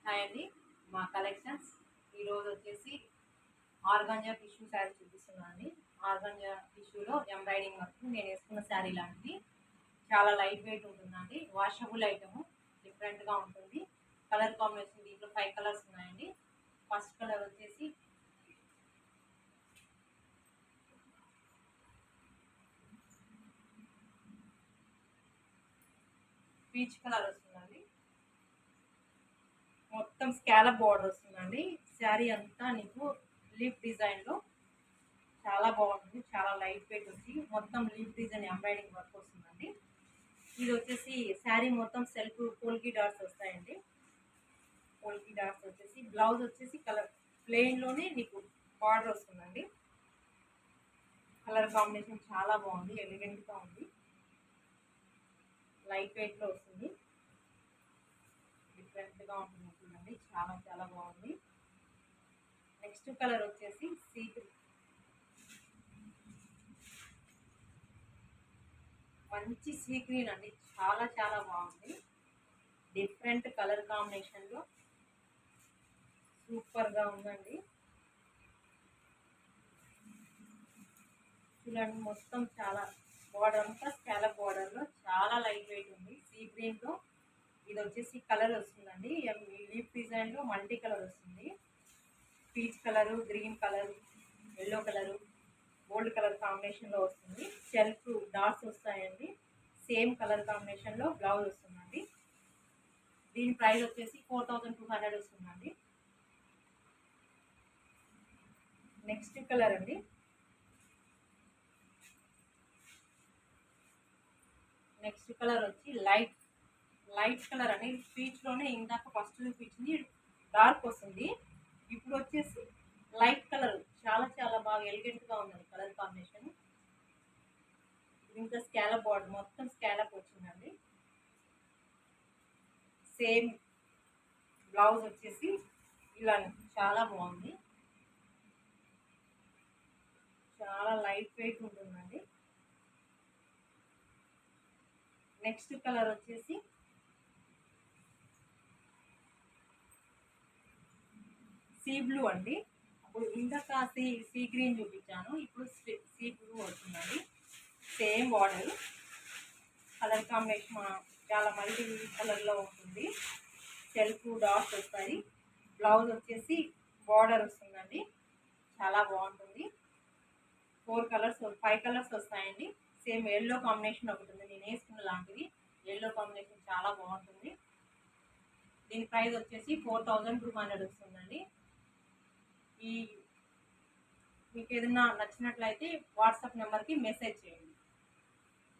Hi అండి. మా collections ఈరోజు వచ్చేసి ఆర్గాంజా టిష్యూ శారీ చూపిస్తున్నాను అండి. ఆర్గాంజా టిష్యూలో ఎంబ్రాయిడింగ్ వర్క్ నేను వేసుకున్న శారీ లాంటిది. చాలా లైట్ వెయిట్ ఉంటుందండి. వాషబుల్ ఐటమ్, డిఫరెంట్గా ఉంటుంది. కలర్ కాంబినేషన్ దీంట్లో 5 కలర్స్ ఉన్నాయండి. ఫస్ట్ కలర్ వచ్చేసి పీచ్ కలర్ వస్తుందండి. మొత్తం స్కాలప్ బార్డర్ వస్తుందండి. శారీ అంతా నీకు లీఫ్ డిజైన్లో చాలా బాగుంటుంది. చాలా లైట్ వెయిట్ వచ్చి మొత్తం లీఫ్ డిజైన్ ఎంబ్రాయిడింగ్ వర్క్ వస్తుందండి. ఇది వచ్చేసి శారీ మొత్తం సెల్ఫ్ పోల్కి డాట్స్ వస్తాయండి. పోల్కి డాట్స్ వచ్చేసి బ్లౌజ్ వచ్చేసి కలర్ ప్లెయిన్లోనే నీకు బార్డర్ వస్తుందండి. కలర్ కాంబినేషన్ చాలా బాగుంది, ఎలిగెంట్గా ఉంది, లైట్ వెయిట్లో వస్తుంది, డిఫరెంట్గా ఉంటుంది చూడండి. చాలా చాలా బాగుంది. నెక్స్ట్ కలర్ వచ్చేసి సీ గ్రీన్, మంచి సీ గ్రీన్ అండి. చాలా చాలా బాగుంది. డిఫరెంట్ కలర్ కాంబినేషన్లో సూపర్గా ఉందండి. చూడండి, మొత్తం చాలా బార్డర్ అంతా స్కాలప్ బార్డర్లో చాలా లైట్ వెయిట్ ఉంది. సీ గ్రీన్లో ఇది వచ్చేసి కలర్ వస్తుందండి. లీఫ్ డిజైన్లో మల్టీ కలర్ వస్తుంది. Peach colour, green colour, yellow colour, gold colour కాంబినేషన్లో వస్తుంది. సెల్ఫ్ డాట్స్ వస్తాయండి. సేమ్ కలర్ కాంబినేషన్లో బ్లౌజ్ వస్తుందండి. దీని ప్రైస్ వచ్చేసి 4200 వస్తుందండి. నెక్స్ట్ కలర్ అండి, నెక్స్ట్ కలర్ వచ్చి లైట్ కలర్ అండి. పీచ్లోనే ఇందాక ఫస్ట్ చూపించింది డార్క్ వస్తుంది, ఇప్పుడు వచ్చేసి లైట్ కలర్. చాలా చాలా బాగా ఎలిగెంట్గా ఉందండి కలర్ కాంబినేషన్. ఇంకా స్కాలప్ బార్డర్ మొత్తం స్కాలప్ వచ్చిందండి. సేమ్ బ్లౌజ్ వచ్చేసి ఇలా చాలా బాగుంది. చాలా లైట్ వెయిట్ ఉంటుందండి. నెక్స్ట్ కలర్ వచ్చేసి సీ బ్లూ అండి. అప్పుడు ఇందాక సీ గ్రీన్ చూపించాను, ఇప్పుడు సీ బ్లూ వస్తుందండి. సేమ్ బార్డర్, కలర్ కాంబినేషన్ చాలా మల్టీ కలర్లో ఉంటుంది. సెల్ఫ్ డాట్స్ వస్తాయి. బ్లౌజ్ వచ్చేసి బార్డర్ వస్తుందండి. చాలా బాగుంటుంది. 5 కలర్స్ వస్తాయండి. సేమ్ ఎల్లో కాంబినేషన్ ఒకటి ఉంది, నేను వేసుకున్న లాంటిది. ఎల్లో కాంబినేషన్ చాలా బాగుంటుంది. దీని ప్రైస్ వచ్చేసి 4200 వస్తుందండి. మీకు ఏదైనా నచ్చినట్లయితే వాట్సాప్ నెంబర్కి మెసేజ్ చేయండి.